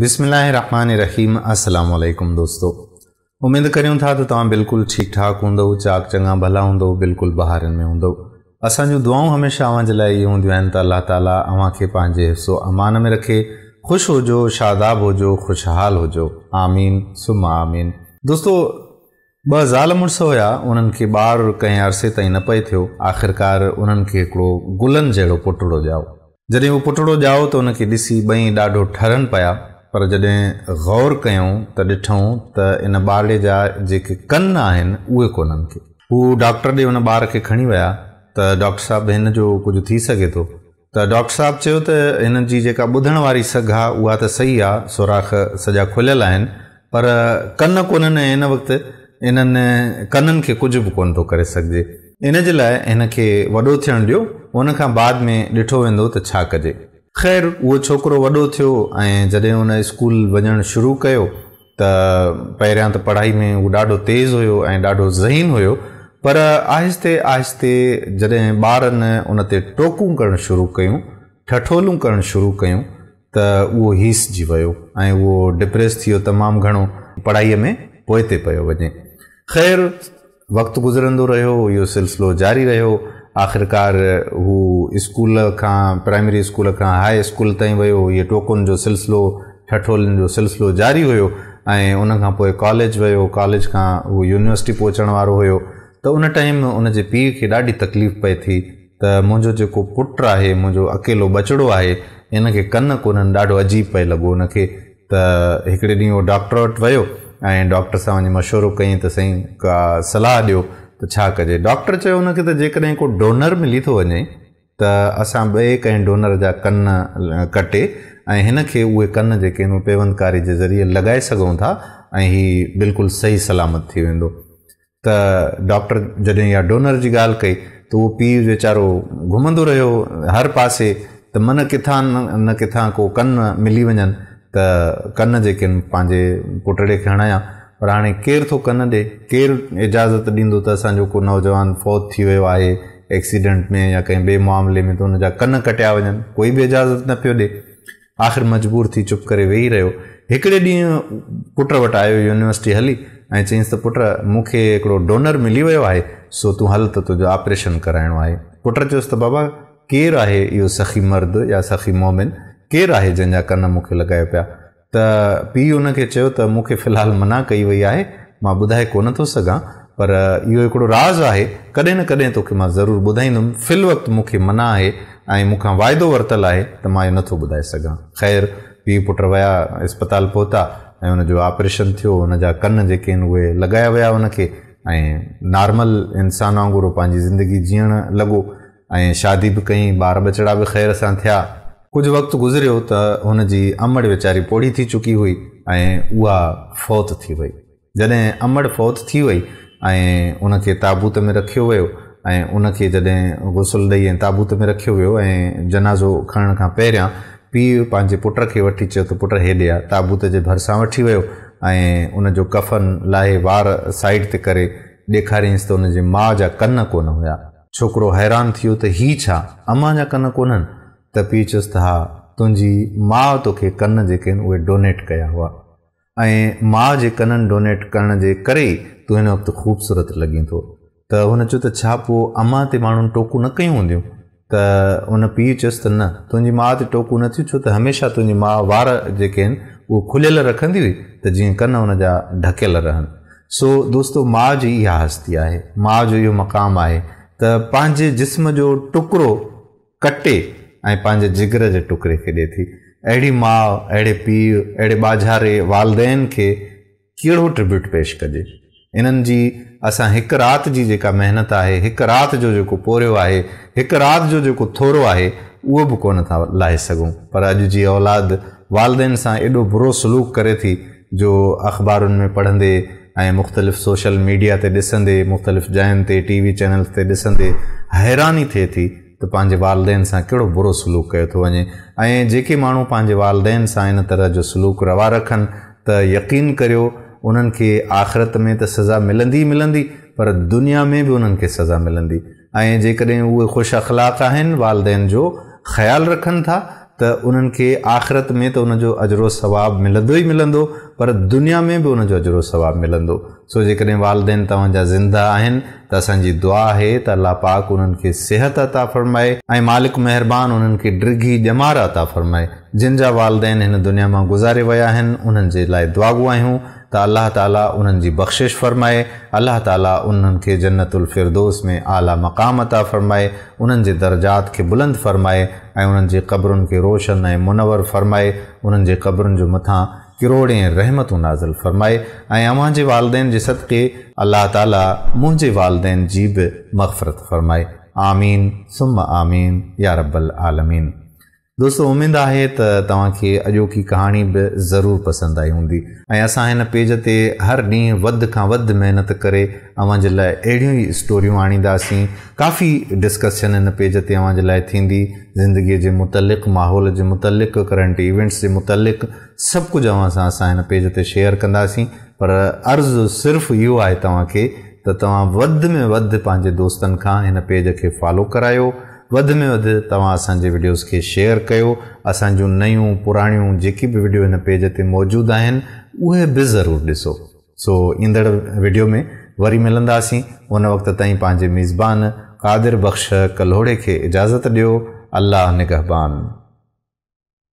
बिस्मिल्लाहिर्रहमानिर्रहीम। अस्सलाम वालेकुम दोस्तों, उम्मीद करूं था तो तव्हां बिल्कुल ठीक ठाक हूंदो, चाक चंगा भला हूंदो, बिल्कुल बहारनि में हूंदो। असांजूं दुआऊं हमेशह अव्हां जे लाइ इहे हूंदियूं आहिनि त अल्लाह ताला अव्हां खे पंहिंजे हिफ्ज़ो अमान में रखे, ख़ुशि हुजो, शादाब हुजो, ख़ुशहाल हुजो। आमीन सुम्मा आमीन। दोस्तों, 2 ज़ाल मुड़ुस हुया, उन्हनि खे ॿारु कंहिं अरसे ताईं न पए थियो। आख़िरकार उन्हनि खे हिकिड़ो गुलनि जहिड़ो पुटड़ो ॼाओ। जॾहिं उहो पुटड़ो ॼाओ त उनखे ॾिसी ॿई ॾाढो ठरनि पिया, पर जॾहिं गौर कयूं त ॾिठूं त इन ॿारड़े जा जेके कन आहिनि उहे कोन्हनि खे। हू डॉक्टर ॾे उन ॿार खे खणी विया त डॉक्टर साहिबु हिन जो कुझु थी सघे थो। त डॉक्टर साहिबु चयो त हिन जी जेका ॿुधण वारी सघ आहे उहा त सही आहे, सुराख सॼा खुलियल आहिनि, पर कन कोन्हनि। हिन वक़्तु इन्हनि कननि खे कुझु बि कोन थो करे सघिजे। इन जे लाइ हिन खे वॾो थियणु ॾियो, उन खां बाद में ॾिठो वेंदो त छा कजे। ख़ैर, उहो छोकिरो वॾो थियो ऐं जॾहिं उन स्कूल वञणु शुरू कयो त पहिरियां त पढ़ाई में उहो ॾाढो तेज़ हुयो ऐं ॾाढो ज़हीन हुयो, पर आहिस्ते आहिस्ते जॾहिं ॿारनि उन ते टोकूं करणु शुरू कयूं, ठठोलूं करणु शुरू कयूं, त उहो हीसजी वियो ऐं उहो डिप्रेस थी वियो तमामु घणो, पढ़ाईअ में पोइते पियो वञे। ख़ैर, वक़्तु गुज़रंदो रहियो, इहो सिलसिलो जारी रहियो। आख़िरकार हू स्कूल खां, प्राइमरी स्कूल खां हाई स्कूल ताईं वियो। इहे टोकुनि जो सिलसिलो, ठठोलनि जो सिलसिलो जारी हुयो ऐं उन खां पोइ कॉलेज वियो। कॉलेज खां हू यूनिवर्सिटी पहुचण वारो हुयो। त उन टाइम उन जे पीउ खे ॾाढी तकलीफ़ पए थी त मुंहिंजो जेको पुटु आहे, मुंहिंजो अकेलो बचिड़ो आहे, इनखे कन कोन्हनि। ॾाढो अजीब पिए लॻो उनखे। त हिकिड़े ॾींहुं उहो डॉक्टर वटि वियो ऐं डॉक्टर सां वञी मशवरो कयईं त साईं का सलाह ॾियो त छा कजे। डॉक्टर चयो उनखे त जेकॾहिं को डोनर मिली थो वञे त असां ॿिए कंहिं डोनर जा कन कटे ऐं हिन खे उहे कन जेके आहिनि पेवंदकारी जे ज़रिए लॻाए सघूं था ऐं हीउ बिल्कुलु सही सलामत थी वेंदो। त डॉक्टर जॾहिं इहा डोनर जी ॻाल्हि कई त उहो पीउ वीचारो घुमंदो रहियो हर पासे त मन किथां न किथां को कन मिली वञनि त कन जेके आहिनि पंहिंजे पुटड़े खे हणायां। पर हाणे केरु थो कन ॾे, केरु इजाज़त ॾींदो त असांजो को नौजवान फौत थी वियो आहे एक्सीडेंट में या कंहिं ॿिए मामले में, त हुनजा कन कटिया वञनि। कोई बि इजाज़त न पियो ॾे। आख़िर मजबूर थी चुप करे वेही रहियो। हिकिड़े ॾींहुं पुट वटि आयो यूनिवर्सिटी हली ऐं चयईंसि त पुट, मूंखे हिकिड़ो डोनर मिली वियो आहे, सो तूं हल त तुंहिंजो ऑपरेशन कराइणो आहे। पुट चयोसि त बाबा, केरु आहे इहो सखी मर्द या सखी मोमिन, केरु आहे जंहिंजा कन मूंखे लॻायो पिया? त पीउ उनखे चयो त मूंखे फ़िलहालु मना कई वई आहे, मां ॿुधाए कोन थो सघां, पर इहो हिकिड़ो राज़ आहे, कॾहिं न कॾहिं तोखे मां ज़रूरु ॿुधाईंदुमि। फ़िल वक़्तु मूंखे मना आहे ऐं मूंखां वाइदो वरितलु आहे त मां इहो नथो ॿुधाए सघां। ख़ैर, पीउ पुट विया, अस्पताल पहुता ऐं हुनजो ऑपरेशन थियो। हुनजा कन जेके आहिनि उहे लॻाया विया उनखे ऐं नॉर्मल इंसान वांगुरु पंहिंजी ज़िंदगी जीअण लॻो ऐं शादी बि कई, ॿार बचड़ा बि ख़ैर सां थिया। कुझु वक़्तु गुज़रियो त हुनजी अमड़ वीचारी पोड़ी थी चुकी हुई ऐं उहा फौत थी वई। जॾहिं अमड़ फौत थी वई ऐं उनखे ताबूत में रखियो वियो ऐं उनखे जॾहिं गुसुल ॾेई ऐं ताबूत में रखियो वियो ऐं जनाज़ो खणण खां पहिरियां पीउ पंहिंजे पुट खे वठी चयो त पुट हेॾे आ। ताबूत जे भरिसां वठी वियो ऐं उनजो कफ़न लाहे वार साइड ते करे ॾेखारियईंसि त उनजी माउ जा कन कोन हुया। छोकिरो हैरान थी वियो त ही छा, अम्मा जा कन कोन्हनि? त पीउ चयुसि त हा, तुंहिंजी माउ तोखे कन जेके आहिनि उहे डोनेट कया हुआ ऐं माउ जे कननि डोनेट करण जे करे ई तूं हिन वक़्तु ख़ूबसूरत लॻीं थो। त हुन चयो त छा पोइ अम्मा ते माण्हुनि टोकूं न कयूं हूंदियूं? त उन पीउ चयुसि त न, तुंहिंजी माउ ते टोकूं न थियूं, छो त हमेशह तुंहिंजी माउ वार जेके आहिनि उहे खुलियल रखंदी हुई त जीअं कन हुनजा ढकियल रहनि। सो दोस्तो, माउ जी इहा हस्ती आहे, माउ जो इहो मक़ाम आहे त पंहिंजे जिस्म जो टुकड़ो कटे ऐं पंहिंजे जिगर जे टुकड़े खे ॾिए थी। अहिड़ी माउ, अहिड़े पीउ, अहिड़े ॿाझारे वालदेन खे कहिड़ो ट्रिब्यूट पेश कजे। इन्हनि जी असां हिकु राति जी जेका महिनत आहे, हिकु राति जो जेको पोरियो आहे, हिकु राति जो जेको थोरो आहे, उहो बि कोन था लाहे सघूं। पर अॼु जी औलाद वालदेन सां एॾो बुरो सलूक करे थी जो अख़बारुनि में पढ़ंदे ऐं मुख़्तलिफ़ सोशल मीडिया ते ॾिसंदे, मुख़्तलिफ़ जायुनि ते, टीवी चैनल्स ते ॾिसंदे हैरानी थिए थी त पंहिंजे वालदेन सां कहिड़ो बुरो सलूक कयो थो वञे। ऐं जेके माण्हू पंहिंजे वालदेन सां इन तरह जो सलूक रवा रखनि त यकीन करियो उन्हनि खे आख़िरत में त सज़ा मिलंदी मिलंदी, पर दुनिया में बि उन्हनि खे सज़ा मिलंदी। ऐं जेकॾहिं उहे ख़ुशि अख़लाक़ आहिनि, वालदेन जो ख़्यालु रखनि था, त उन्हनि खे आख़िरत में त उनजो अजरो सवाब मिलंदो ई मिलंदो, पर दुनिया में बि उनजो अजरो सवाब मिलंदो। सो जेकॾहिं वालिदैन तव्हांजा ज़िंदा आहिनि त असांजी दुआ आहे त अल्लाह पाक उन्हनि खे सिहत अता फ़रमाए ऐं मालिक महिरबान उन्हनि खे ड्रिघी ॼमार अता फ़रमाए। जिन जा वालिदैन हिन दुनिया मां गुज़ारे विया आहिनि उन्हनि जे लाइ दुआ आहियूं त अल्लाह ताला उन्हनि जी बख़्शिश फ़रमाए, अल्लाह ताला उन्हनि खे जन्नतुल फिरदौस में आला मक़ाम अता फ़रमाए, उन्हनि जे दर्जात खे बुलंद फ़रमाए ऐं उन्हनि जे क़ब्रुनि खे रोशन ऐं मुनवर फ़रमाए, उन्हनि जे क़ब्रुनि जो मथां किरोड़े रहमतूं नाज़िल फ़रमाए ऐं अव्हां जे वालिदैन जे सदक़े अल्लाह ताला मुंहिंजे वालिदैन जी बि मग़फ़िरत फ़रमाए। आमीन सुम्मा आमीन या रब्बल आलमीन। दोस्तों, उम्मीद आहे त तव्हांखे अॼोकी कहाणी बि ज़रूरु पसंदि आई हूंदी ऐं असां हिन पेज ते हर ॾींहुं वधि खां वधि महिनत करे अव्हां जे लाइ अहिड़ियूं ई स्टोरियूं आणींदासीं। काफ़ी डिस्कशन हिन पेज ते अव्हां जे लाइ थींदी, ज़िंदगीअ जे मुतलिक़, माहौल जे मुतलिक़, करंट इवेंट्स जे मुतलिक़ सभु कुझु असां हिन पेज ते शेयर कंदासीं। पर अर्ज़ु सिर्फ़ु इहो आहे तव्हांखे त तव्हां वधि में वधि पंहिंजे दोस्तनि खां हिन पेज खे फॉलो करायो, वधि में वधि तव्हां असांजे वीडियोज़ खे शेयर कयो, असांजूं नयूं पुराणियूं जेकी बि वीडियो हिन पेज ते मौजूदु आहिनि उहे बि ज़रूरु ॾिसो। सो ईंदड़ वीडियो में वरी मिलंदासीं। उन वक़्त ताईं पंहिंजे मेज़बान क़ादिर बख़्श कल्होड़े खे इजाज़त ॾियो। अल्लाह निगहबान।